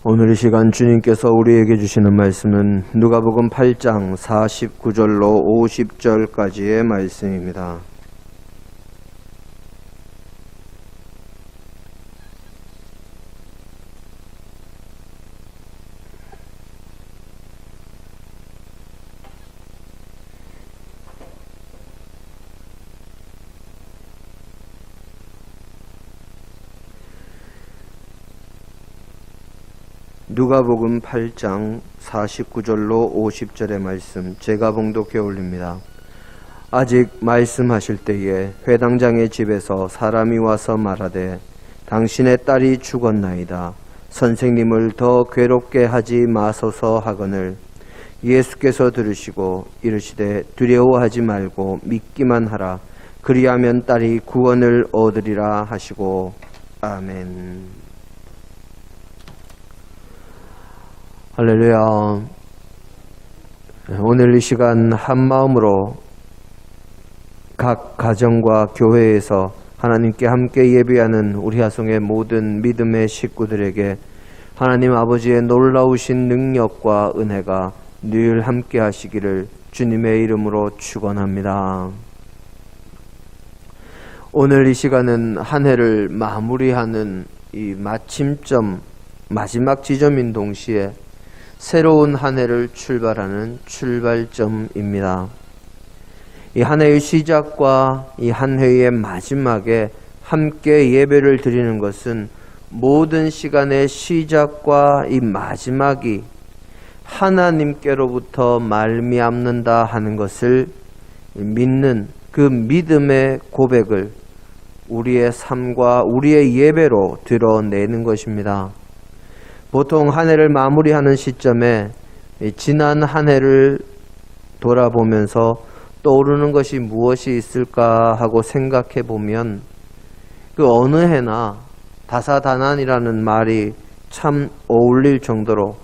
오늘 이 시간 주님께서 우리에게 주시는 말씀은 누가복음 8장 49절로 50절까지의 말씀입니다. 누가복음 8장 49절로 50절의 말씀 제가 봉독해 올립니다. 아직 말씀하실 때에 회당장의 집에서 사람이 와서 말하되 당신의 딸이 죽었나이다. 선생님을 더 괴롭게 하지 마소서 하거늘 예수께서 들으시고 이르시되 두려워하지 말고 믿기만 하라. 그리하면 딸이 구원을 얻으리라 하시고 아멘. 할렐루야. 오늘 이 시간 한마음으로 각 가정과 교회에서 하나님께 함께 예배하는 우리 하송의 모든 믿음의 식구들에게 하나님 아버지의 놀라우신 능력과 은혜가 늘 함께 하시기를 주님의 이름으로 축원합니다. 오늘 이 시간은 한 해를 마무리하는 이 마침점, 마지막 지점인 동시에 새로운 한 해를 출발하는 출발점입니다. 이 한 해의 시작과 이 한 해의 마지막에 함께 예배를 드리는 것은 모든 시간의 시작과 이 마지막이 하나님께로부터 말미암는다 하는 것을 믿는 그 믿음의 고백을 우리의 삶과 우리의 예배로 드러내는 것입니다. 보통 한 해를 마무리하는 시점에 지난 한 해를 돌아보면서 떠오르는 것이 무엇이 있을까 하고 생각해 보면 그 어느 해나 다사다난이라는 말이 참 어울릴 정도로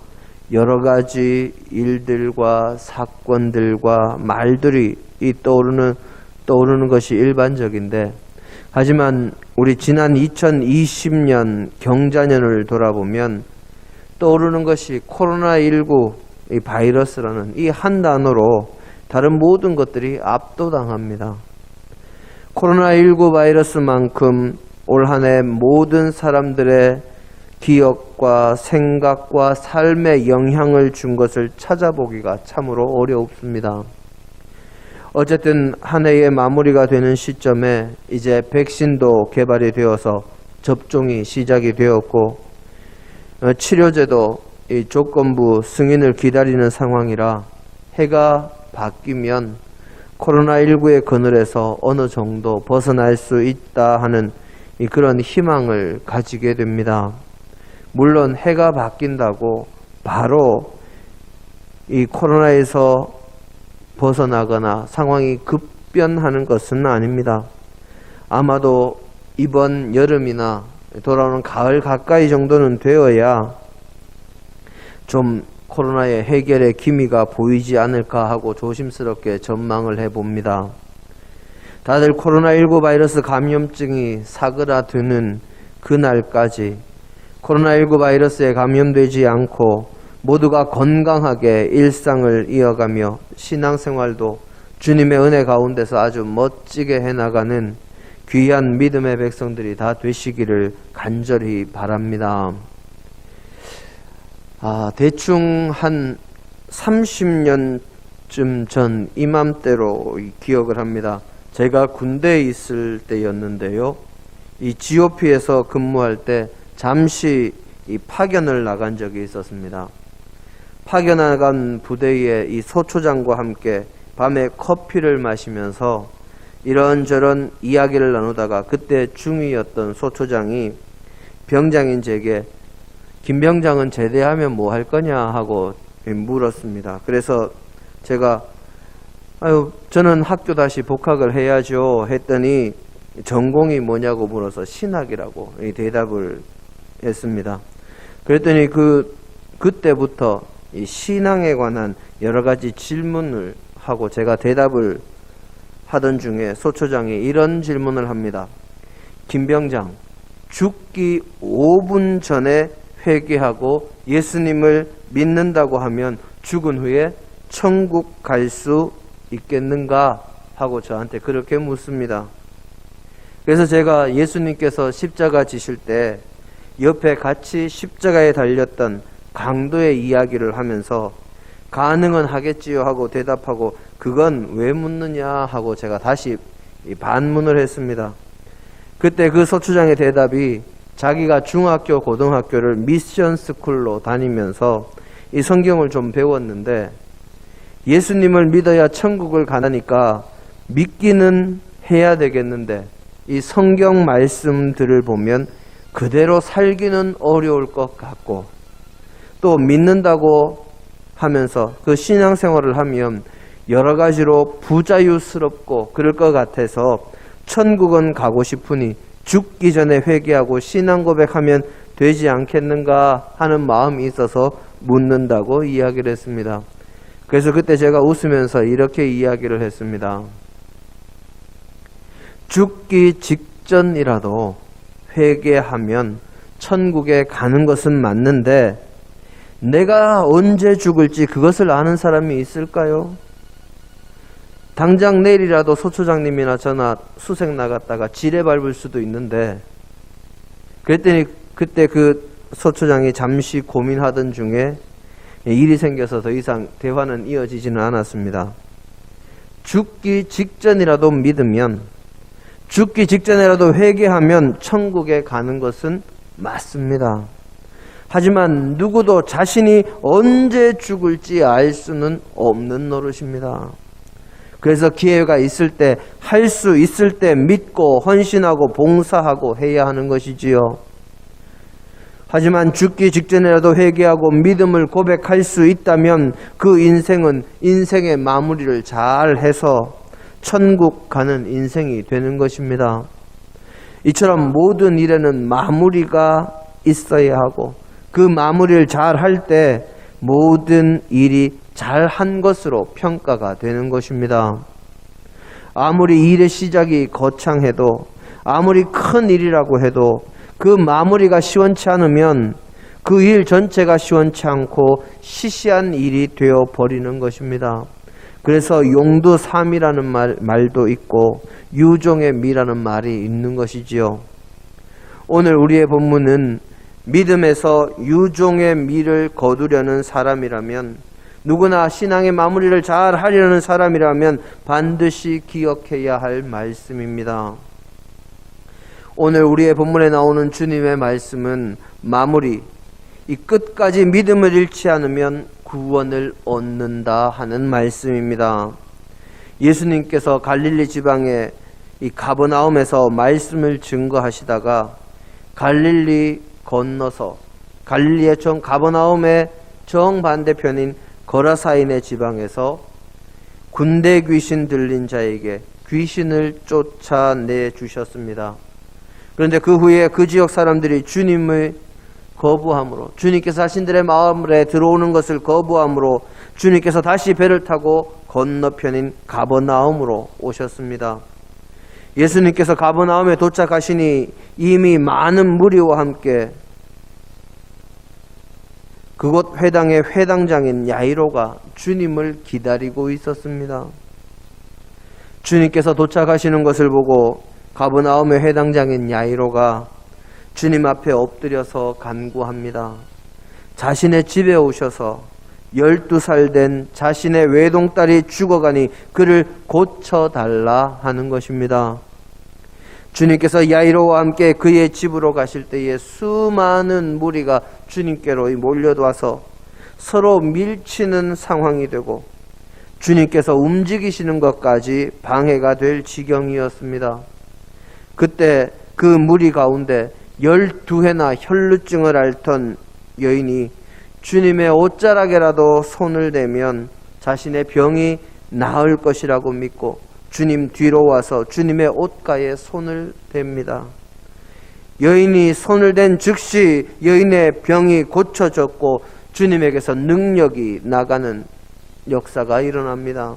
여러 가지 일들과 사건들과 말들이 떠오르는 것이 일반적인데, 하지만 우리 지난 2020년 경자년을 돌아보면 떠오르는 것이 코로나19 이 바이러스라는 이 한 단어로 다른 모든 것들이 압도당합니다. 코로나19 바이러스만큼 올 한 해 모든 사람들의 기억과 생각과 삶에 영향을 준 것을 찾아보기가 참으로 어렵습니다. 어쨌든 한 해의 마무리가 되는 시점에 이제 백신도 개발이 되어서 접종이 시작이 되었고 치료제도 이 조건부 승인을 기다리는 상황이라 해가 바뀌면 코로나19의 그늘에서 어느 정도 벗어날 수 있다 하는 그런 희망을 가지게 됩니다. 물론 해가 바뀐다고 바로 이 코로나에서 벗어나거나 상황이 급변하는 것은 아닙니다. 아마도 이번 여름이나 돌아오는 가을 가까이 정도는 되어야 좀 코로나의 해결의 기미가 보이지 않을까 하고 조심스럽게 전망을 해봅니다. 다들 코로나19 바이러스 감염증이 사그라드는 그날까지 코로나19 바이러스에 감염되지 않고 모두가 건강하게 일상을 이어가며 신앙생활도 주님의 은혜 가운데서 아주 멋지게 해나가는 귀한 믿음의 백성들이 다 되시기를 간절히 바랍니다. 대충 한 30년쯤 전 이맘때로 기억을 합니다. 제가 군대에 있을 때였는데요. 이 GOP에서 근무할 때 잠시 이 파견을 나간 적이 있었습니다. 파견 나간 부대의 이 소초장과 함께 밤에 커피를 마시면서 이런저런 이야기를 나누다가 그때 중위였던 소초장이 병장인 제게 김 병장은 제대하면 뭐 할 거냐 하고 물었습니다. 그래서 제가 저는 학교 다시 복학을 해야죠 했더니 전공이 뭐냐고 물어서 신학이라고 대답을 했습니다. 그랬더니 그때부터 이 신앙에 관한 여러 가지 질문을 하고 제가 대답을 하던 중에 소초장이 이런 질문을 합니다. 김 병장, 죽기 5분 전에 회개하고 예수님을 믿는다고 하면 죽은 후에 천국 갈 수 있겠는가 하고 저한테 그렇게 묻습니다. 그래서 제가 예수님께서 십자가 지실 때 옆에 같이 십자가에 달렸던 강도의 이야기를 하면서 가능은 하겠지요 하고 대답하고 그건 왜 묻느냐 하고 제가 다시 반문을 했습니다. 그때 그 소추장의 대답이 자기가 중학교 고등학교를 미션 스쿨로 다니면서 이 성경을 좀 배웠는데 예수님을 믿어야 천국을 가니까 믿기는 해야 되겠는데 이 성경 말씀들을 보면 그대로 살기는 어려울 것 같고 또 믿는다고 하면서 그 신앙생활을 하면 여러 가지로 부자유스럽고 그럴 것 같아서 천국은 가고 싶으니 죽기 전에 회개하고 신앙 고백하면 되지 않겠는가 하는 마음이 있어서 묻는다고 이야기를 했습니다. 그래서 그때 제가 웃으면서 이렇게 이야기를 했습니다. 죽기 직전이라도 회개하면 천국에 가는 것은 맞는데 내가 언제 죽을지 그것을 아는 사람이 있을까요? 당장 내일이라도 소초장님이나 저나 수색 나갔다가 지뢰 밟을 수도 있는데 그랬더니 그때 그 소초장이 잠시 고민하던 중에 일이 생겨서 더 이상 대화는 이어지지는 않았습니다. 죽기 직전이라도 믿으면 죽기 직전이라도 회개하면 천국에 가는 것은 맞습니다. 하지만 누구도 자신이 언제 죽을지 알 수는 없는 노릇입니다. 그래서 기회가 있을 때, 할 수 있을 때 믿고 헌신하고 봉사하고 해야 하는 것이지요. 하지만 죽기 직전이라도 회개하고 믿음을 고백할 수 있다면 그 인생은 인생의 마무리를 잘 해서 천국 가는 인생이 되는 것입니다. 이처럼 모든 일에는 마무리가 있어야 하고 그 마무리를 잘 할 때 모든 일이 잘한 것으로 평가가 되는 것입니다. 아무리 일의 시작이 거창해도 아무리 큰 일이라고 해도 그 마무리가 시원치 않으면 그 일 전체가 시원치 않고 시시한 일이 되어 버리는 것입니다. 그래서 용두삼이라는 말도 있고 유종의 미라는 말이 있는 것이지요. 오늘 우리의 본문은 믿음에서 유종의 미를 거두려는 사람이라면 누구나 신앙의 마무리를 잘 하려는 사람이라면 반드시 기억해야 할 말씀입니다. 오늘 우리의 본문에 나오는 주님의 말씀은 마무리, 이 끝까지 믿음을 잃지 않으면 구원을 얻는다 하는 말씀입니다. 예수님께서 갈릴리 지방의 이 가버나움에서 말씀을 증거하시다가 갈릴리 건너서 갈릴리의 가버나움의 정반대편인 거라사인의 지방에서 군대 귀신 들린 자에게 귀신을 쫓아내 주셨습니다. 그런데 그 후에 그 지역 사람들이 주님을 거부함으로 주님께서 자신들의 마음에 들어오는 것을 거부함으로 주님께서 다시 배를 타고 건너편인 가버나움으로 오셨습니다. 예수님께서 가버나움에 도착하시니 이미 많은 무리와 함께 그곳 회당의 회당장인 야이로가 주님을 기다리고 있었습니다. 주님께서 도착하시는 것을 보고 가버나움의 회당장인 야이로가 주님 앞에 엎드려서 간구합니다. 자신의 집에 오셔서 12살 된 자신의 외동딸이 죽어가니 그를 고쳐달라 하는 것입니다. 주님께서 야이로와 함께 그의 집으로 가실 때에 수많은 무리가 주님께로 몰려와서 서로 밀치는 상황이 되고 주님께서 움직이시는 것까지 방해가 될 지경이었습니다. 그때 그 무리 가운데 12해나 혈루증을 앓던 여인이 주님의 옷자락에라도 손을 대면 자신의 병이 나을 것이라고 믿고 주님 뒤로 와서 주님의 옷가에 손을 댑니다. 여인이 손을 댄 즉시 여인의 병이 고쳐졌고 주님에게서 능력이 나가는 역사가 일어납니다.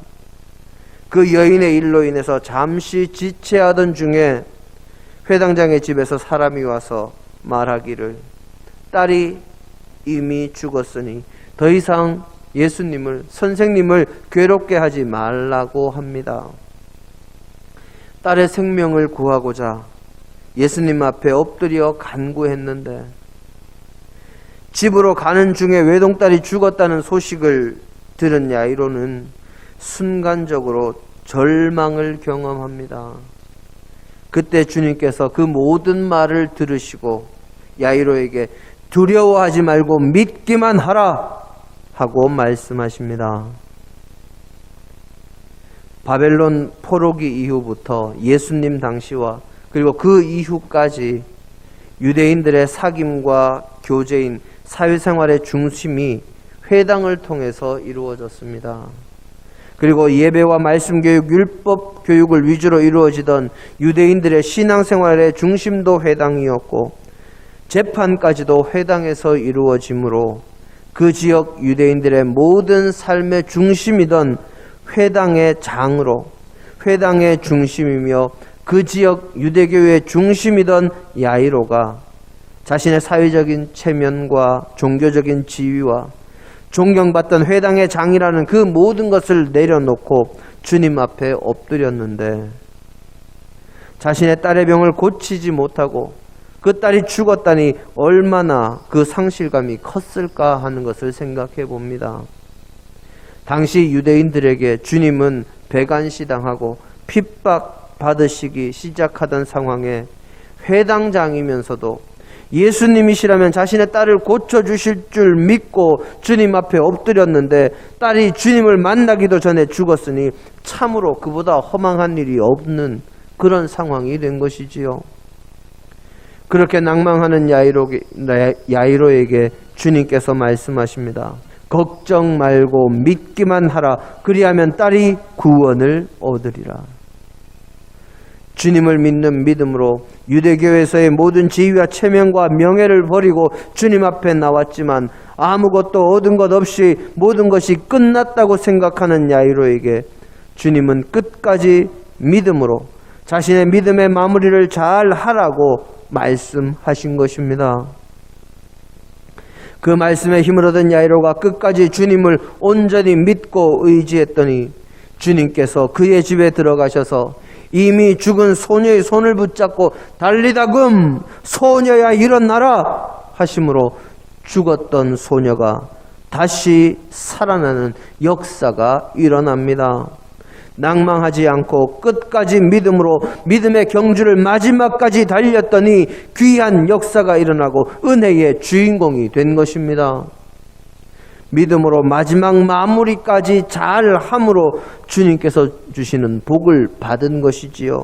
그 여인의 일로 인해서 잠시 지체하던 중에 회당장의 집에서 사람이 와서 말하기를 딸이 이미 죽었으니 더 이상 예수님을, 선생님을 괴롭게 하지 말라고 합니다. 딸의 생명을 구하고자 예수님 앞에 엎드려 간구했는데 집으로 가는 중에 외동딸이 죽었다는 소식을 들은 야이로는 순간적으로 절망을 경험합니다. 그때 주님께서 그 모든 말을 들으시고 야이로에게 두려워하지 말고 믿기만 하라 하고 말씀하십니다. 바벨론 포로기 이후부터 예수님 당시와 그리고 그 이후까지 유대인들의 사귐과 교제인 사회생활의 중심이 회당을 통해서 이루어졌습니다. 그리고 예배와 말씀 교육, 율법 교육을 위주로 이루어지던 유대인들의 신앙생활의 중심도 회당이었고 재판까지도 회당에서 이루어지므로 그 지역 유대인들의 모든 삶의 중심이던 회당의 장으로, 회당의 중심이며 그 지역 유대교회의 중심이던 야이로가 자신의 사회적인 체면과 종교적인 지위와 존경받던 회당의 장이라는 그 모든 것을 내려놓고 주님 앞에 엎드렸는데 자신의 딸의 병을 고치지 못하고 그 딸이 죽었다니 얼마나 그 상실감이 컸을까 하는 것을 생각해 봅니다. 당시 유대인들에게 주님은 배간시당하고 핍박받으시기 시작하던 상황에 회당장이면서도 예수님이시라면 자신의 딸을 고쳐주실 줄 믿고 주님 앞에 엎드렸는데 딸이 주님을 만나기도 전에 죽었으니 참으로 그보다 허망한 일이 없는 그런 상황이 된 것이지요. 그렇게 낭망하는 야이로에게 주님께서 말씀하십니다. 걱정 말고 믿기만 하라. 그리하면 딸이 구원을 얻으리라. 주님을 믿는 믿음으로 유대교회에서의 모든 지위와 체면과 명예를 버리고 주님 앞에 나왔지만 아무것도 얻은 것 없이 모든 것이 끝났다고 생각하는 야이로에게 주님은 끝까지 믿음으로 자신의 믿음의 마무리를 잘 하라고 말씀하신 것입니다. 그 말씀에 힘을 얻은 야이로가 끝까지 주님을 온전히 믿고 의지했더니 주님께서 그의 집에 들어가셔서 이미 죽은 소녀의 손을 붙잡고 달리다금 소녀야 일어나라 하심으로 죽었던 소녀가 다시 살아나는 역사가 일어납니다. 낭망하지 않고 끝까지 믿음으로 믿음의 경주를 마지막까지 달렸더니 귀한 역사가 일어나고 은혜의 주인공이 된 것입니다. 믿음으로 마지막 마무리까지 잘 함으로 주님께서 주시는 복을 받은 것이지요.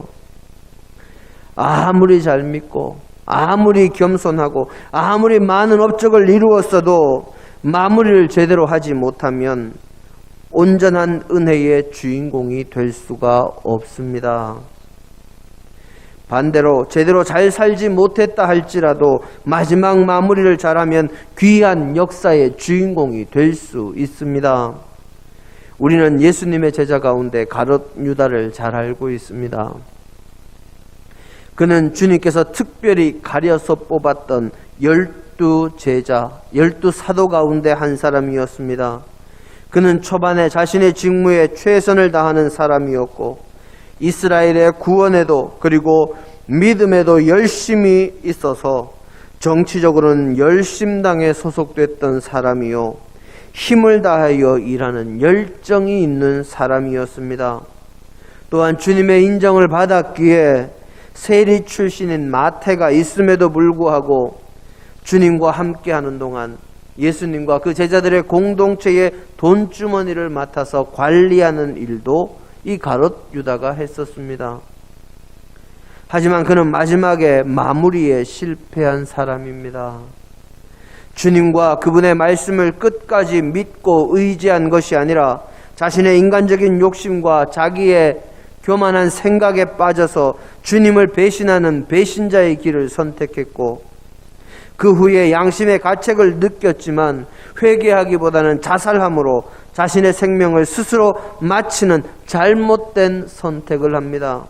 아무리 잘 믿고 아무리 겸손하고 아무리 많은 업적을 이루었어도 마무리를 제대로 하지 못하면 온전한 은혜의 주인공이 될 수가 없습니다. 반대로 제대로 잘 살지 못했다 할지라도 마지막 마무리를 잘하면 귀한 역사의 주인공이 될 수 있습니다. 우리는 예수님의 제자 가운데 가룟 유다를 잘 알고 있습니다. 그는 주님께서 특별히 가려서 뽑았던 12제자, 12사도 가운데 한 사람이었습니다. 그는 초반에 자신의 직무에 최선을 다하는 사람이었고 이스라엘의 구원에도 그리고 믿음에도 열심히 있어서 정치적으로는 열심당에 소속됐던 사람이요 힘을 다하여 일하는 열정이 있는 사람이었습니다. 또한 주님의 인정을 받았기에 세리 출신인 마태가 있음에도 불구하고 주님과 함께하는 동안 예수님과 그 제자들의 공동체의 돈주머니를 맡아서 관리하는 일도 이 가롯 유다가 했었습니다. 하지만 그는 마지막에 마무리에 실패한 사람입니다. 주님과 그분의 말씀을 끝까지 믿고 의지한 것이 아니라 자신의 인간적인 욕심과 자기의 교만한 생각에 빠져서 주님을 배신하는 배신자의 길을 선택했고 그 후에 양심의 가책을 느꼈지만 회개하기보다는 자살함으로 자신의 생명을 스스로 마치는 잘못된 선택을 합니다.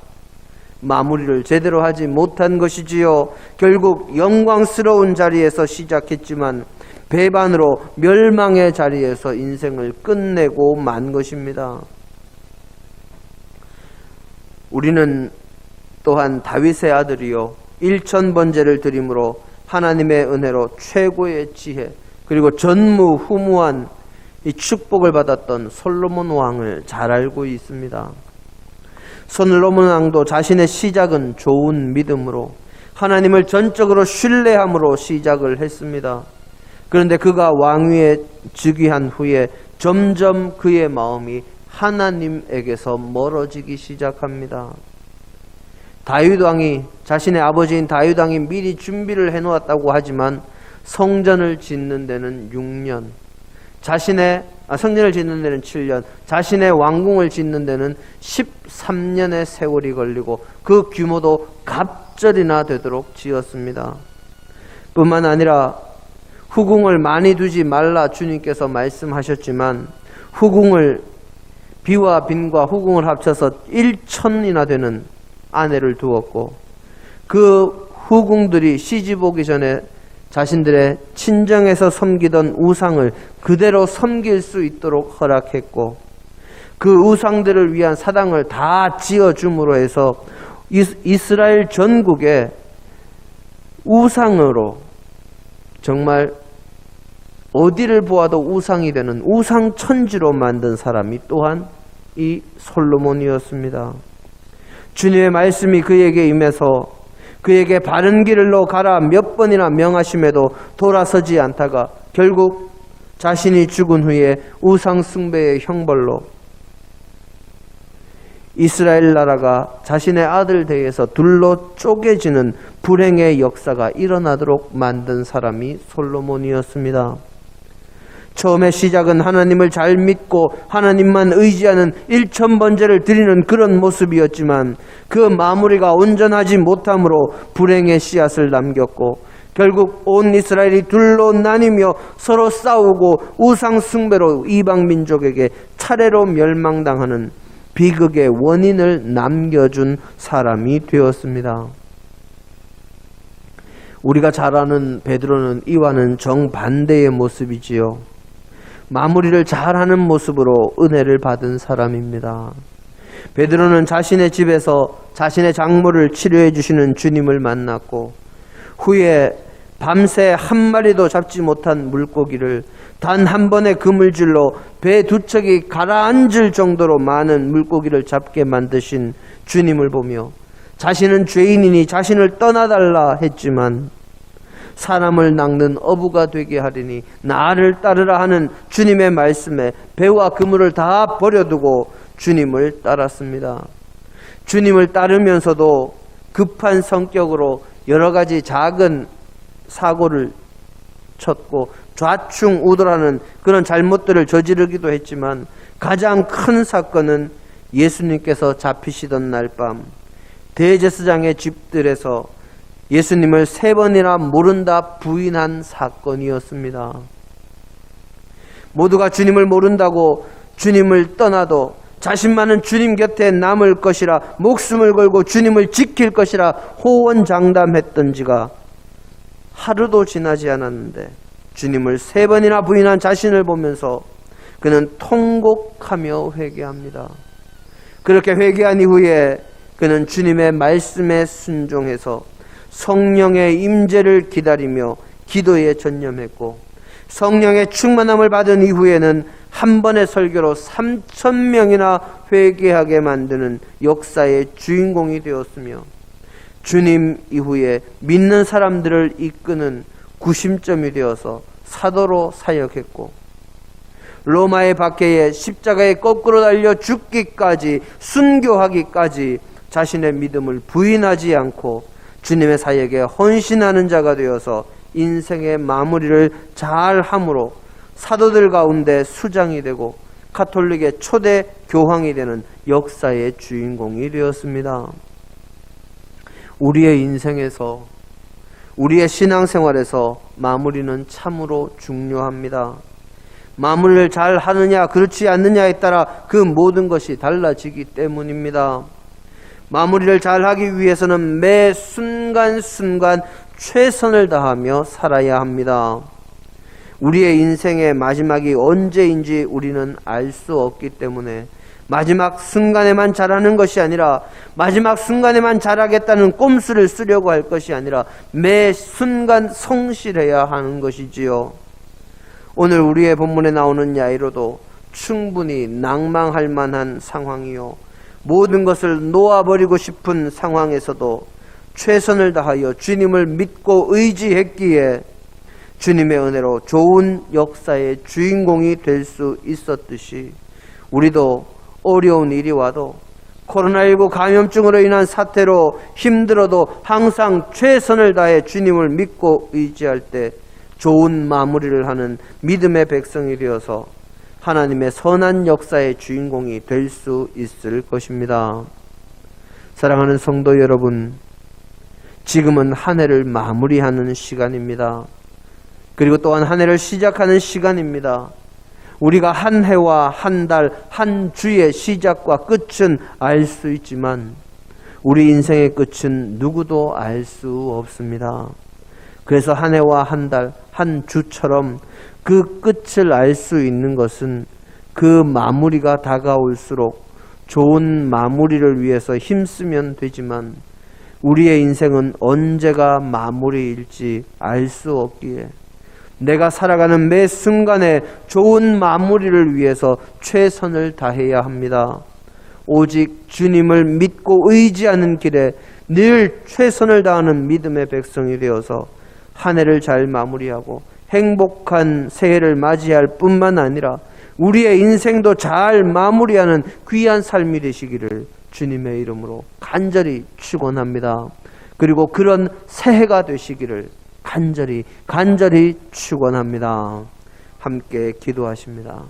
마무리를 제대로 하지 못한 것이지요. 결국 영광스러운 자리에서 시작했지만 배반으로 멸망의 자리에서 인생을 끝내고 만 것입니다. 우리는 또한 다윗의 아들이요 1000번제를 드림으로 하나님의 은혜로 최고의 지혜 그리고 전무후무한 이 축복을 받았던 솔로몬 왕을 잘 알고 있습니다. 솔로몬 왕도 자신의 시작은 좋은 믿음으로 하나님을 전적으로 신뢰함으로 시작을 했습니다. 그런데 그가 왕위에 즉위한 후에 점점 그의 마음이 하나님에게서 멀어지기 시작합니다. 다윗 왕이 자신의 아버지인 다윗 왕이 미리 준비를 해놓았다고 하지만 성전을 짓는 데는 6년, 성전을 짓는 데는 7년, 자신의 왕궁을 짓는 데는 13년의 세월이 걸리고 그 규모도 갑절이나 되도록 지었습니다. 뿐만 아니라 후궁을 많이 두지 말라 주님께서 말씀하셨지만 비와 빈과 후궁을 합쳐서 1000이나 되는 아내를 두었고 그 후궁들이 시집 오기 전에 자신들의 친정에서 섬기던 우상을 그대로 섬길 수 있도록 허락했고 그 우상들을 위한 사당을 다 지어줌으로 해서 이스라엘 전국에 우상으로 정말 어디를 보아도 우상이 되는 우상천지로 만든 사람이 또한 이 솔로몬이었습니다. 주님의 말씀이 그에게 임해서 그에게 바른 길로 가라 몇 번이나 명하심에도 돌아서지 않다가 결국 자신이 죽은 후에 우상 숭배의 형벌로 이스라엘 나라가 자신의 아들 대에서 둘로 쪼개지는 불행의 역사가 일어나도록 만든 사람이 솔로몬이었습니다. 처음에 시작은 하나님을 잘 믿고 하나님만 의지하는 1000번제를 드리는 그런 모습이었지만 그 마무리가 온전하지 못함으로 불행의 씨앗을 남겼고 결국 온 이스라엘이 둘로 나뉘며 서로 싸우고 우상 숭배로 이방 민족에게 차례로 멸망당하는 비극의 원인을 남겨준 사람이 되었습니다. 우리가 잘 아는 베드로는 이와는 정반대의 모습이지요. 마무리를 잘하는 모습으로 은혜를 받은 사람입니다. 베드로는 자신의 집에서 자신의 작물을 치료해 주시는 주님을 만났고 후에 밤새 한 마리도 잡지 못한 물고기를 단 한 번의 그물질로 배 2척이 가라앉을 정도로 많은 물고기를 잡게 만드신 주님을 보며 자신은 죄인이니 자신을 떠나달라 했지만 사람을 낚는 어부가 되게 하리니 나를 따르라 하는 주님의 말씀에 배와 그물을 다 버려두고 주님을 따랐습니다. 주님을 따르면서도 급한 성격으로 여러 가지 작은 사고를 쳤고 좌충우돌하는 그런 잘못들을 저지르기도 했지만 가장 큰 사건은 예수님께서 잡히시던 날 밤 대제사장의 집들에서 예수님을 3번이나 모른다 부인한 사건이었습니다. 모두가 주님을 모른다고 주님을 떠나도 자신만은 주님 곁에 남을 것이라 목숨을 걸고 주님을 지킬 것이라 호언장담했던 지가 하루도 지나지 않았는데 주님을 3번이나 부인한 자신을 보면서 그는 통곡하며 회개합니다. 그렇게 회개한 이후에 그는 주님의 말씀에 순종해서 성령의 임재를 기다리며 기도에 전념했고 성령의 충만함을 받은 이후에는 한 번의 설교로 3000명이나 회개하게 만드는 역사의 주인공이 되었으며 주님 이후에 믿는 사람들을 이끄는 구심점이 되어서 사도로 사역했고 로마의 박해에 십자가에 거꾸로 달려 죽기까지 순교하기까지 자신의 믿음을 부인하지 않고 주님의 사역에 헌신하는 자가 되어서 인생의 마무리를 잘 함으로 사도들 가운데 수장이 되고 가톨릭의 초대 교황이 되는 역사의 주인공이 되었습니다. 우리의 인생에서 우리의 신앙생활에서 마무리는 참으로 중요합니다. 마무리를 잘 하느냐 그렇지 않느냐에 따라 그 모든 것이 달라지기 때문입니다. 마무리를 잘 하기 위해서는 매 순간순간 최선을 다하며 살아야 합니다. 우리의 인생의 마지막이 언제인지 우리는 알 수 없기 때문에 마지막 순간에만 잘하는 것이 아니라 마지막 순간에만 잘하겠다는 꼼수를 쓰려고 할 것이 아니라 매 순간 성실해야 하는 것이지요. 오늘 우리의 본문에 나오는 야이로도 충분히 낭망할 만한 상황이요, 모든 것을 놓아버리고 싶은 상황에서도 최선을 다하여 주님을 믿고 의지했기에 주님의 은혜로 좋은 역사의 주인공이 될 수 있었듯이 우리도 어려운 일이 와도 코로나19 감염증으로 인한 사태로 힘들어도 항상 최선을 다해 주님을 믿고 의지할 때 좋은 마무리를 하는 믿음의 백성이 되어서 하나님의 선한 역사의 주인공이 될 수 있을 것입니다. 사랑하는 성도 여러분, 지금은 한 해를 마무리하는 시간입니다. 그리고 또한 한 해를 시작하는 시간입니다. 우리가 한 해와 한 달, 한 주의 시작과 끝은 알 수 있지만 우리 인생의 끝은 누구도 알 수 없습니다. 그래서 한 해와 한 달, 한 주처럼 그 끝을 알 수 있는 것은 그 마무리가 다가올수록 좋은 마무리를 위해서 힘쓰면 되지만 우리의 인생은 언제가 마무리일지 알 수 없기에 내가 살아가는 매 순간에 좋은 마무리를 위해서 최선을 다해야 합니다. 오직 주님을 믿고 의지하는 길에 늘 최선을 다하는 믿음의 백성이 되어서 한 해를 잘 마무리하고 행복한 새해를 맞이할 뿐만 아니라 우리의 인생도 잘 마무리하는 귀한 삶이 되시기를 주님의 이름으로 간절히 축원합니다. 그리고 그런 새해가 되시기를 간절히 축원합니다. 함께 기도하십니다.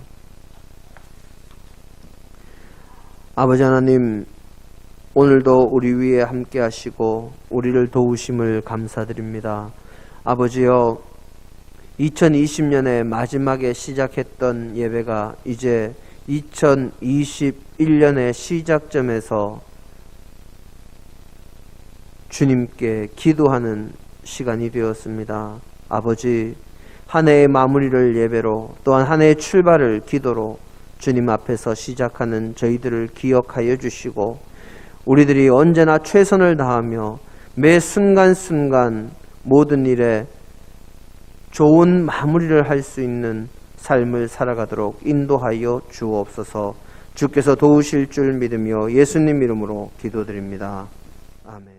아버지 하나님, 오늘도 우리 위에 함께 하시고 우리를 도우심을 감사드립니다. 아버지여, 2020년의 마지막에 시작했던 예배가 이제 2021년의 시작점에서 주님께 기도하는 시간이 되었습니다. 아버지, 한 해의 마무리를 예배로, 또한 한 해의 출발을 기도로 주님 앞에서 시작하는 저희들을 기억하여 주시고 우리들이 언제나 최선을 다하며 매 순간순간 모든 일에 좋은 마무리를 할 수 있는 삶을 살아가도록 인도하여 주옵소서. 주께서 도우실 줄 믿으며 예수님 이름으로 기도드립니다. 아멘.